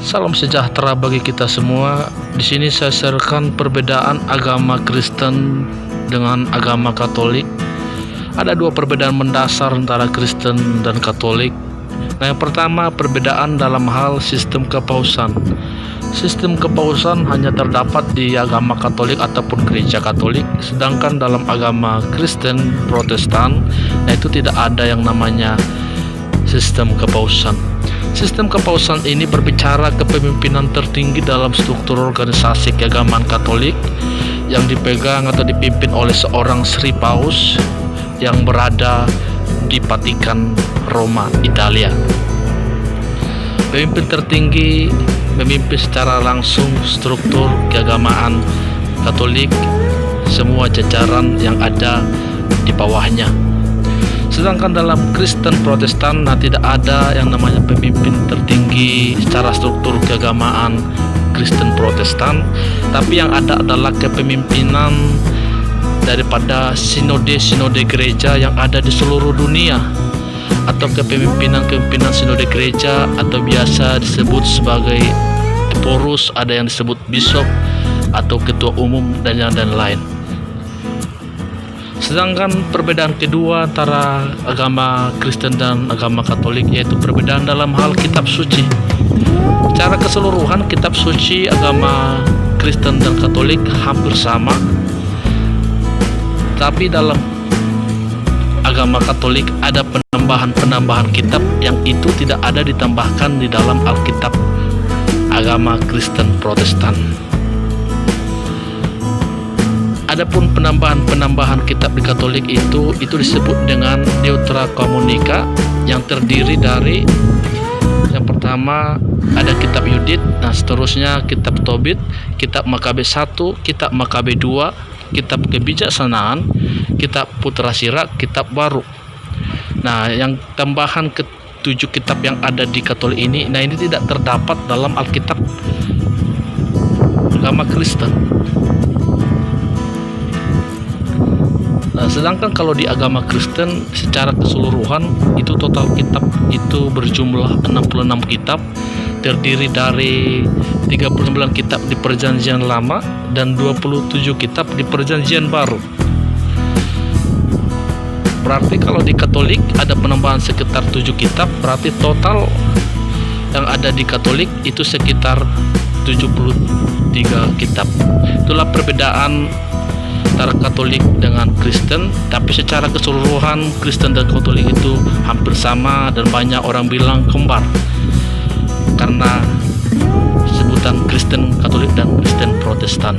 Salam sejahtera bagi kita semua. Di sini saya sharekan perbedaan agama Kristen dengan agama Katolik. Ada dua perbedaan mendasar antara Kristen dan Katolik. Nah, yang pertama, perbedaan dalam hal sistem kepausan. Sistem kepausan hanya terdapat di agama Katolik ataupun gereja Katolik, sedangkan dalam agama Kristen Protestan, nah itu tidak ada yang namanya sistem kepausan. Sistem kepausan ini berbicara kepemimpinan tertinggi dalam struktur organisasi keagamaan Katolik yang dipegang atau dipimpin oleh seorang Sri Paus yang berada di Vatikan, Roma, Italia. Pemimpin tertinggi memimpin secara langsung struktur keagamaan Katolik, semua jajaran yang ada di bawahnya. Sedangkan dalam Kristen Protestan, tidak ada yang namanya pemimpin tertinggi secara struktur keagamaan Kristen Protestan, tapi yang ada adalah kepemimpinan daripada sinode gereja yang ada di seluruh dunia, atau kepemimpinan sinode gereja, atau biasa disebut sebagai eporus, ada yang disebut bishop atau ketua umum dan lain. Sedangkan perbedaan kedua antara agama Kristen dan agama Katolik yaitu perbedaan dalam hal kitab suci. Secara keseluruhan kitab suci agama Kristen dan Katolik hampir sama, tapi dalam agama Katolik ada penambahan kitab yang itu tidak ada ditambahkan di dalam Alkitab agama Kristen Protestan. Adapun penambahan kitab di Katolik itu disebut dengan Deuterokanonica, yang terdiri dari yang pertama ada kitab Yudit, nah seterusnya kitab Tobit, kitab Makabe 1, kitab Makabe 2, kitab Kebijaksanaan, kitab Putra Sirak, kitab Baru. Nah, yang tambahan ke-7 kitab yang ada di Katolik ini, nah ini tidak terdapat dalam Alkitab agama Kristen. Nah, sedangkan kalau di agama Kristen secara keseluruhan itu total kitab itu berjumlah 66 kitab, terdiri dari 39 kitab di Perjanjian Lama dan 27 kitab di Perjanjian Baru. Berarti kalau di Katolik ada penambahan sekitar 7 kitab, berarti total yang ada di Katolik itu sekitar 73 kitab. Itulah perbedaan antara Katolik dengan Kristen, tapi secara keseluruhan Kristen dan Katolik itu hampir sama, dan banyak orang bilang kembar karena sebutan Kristen Katolik dan Kristen Protestan.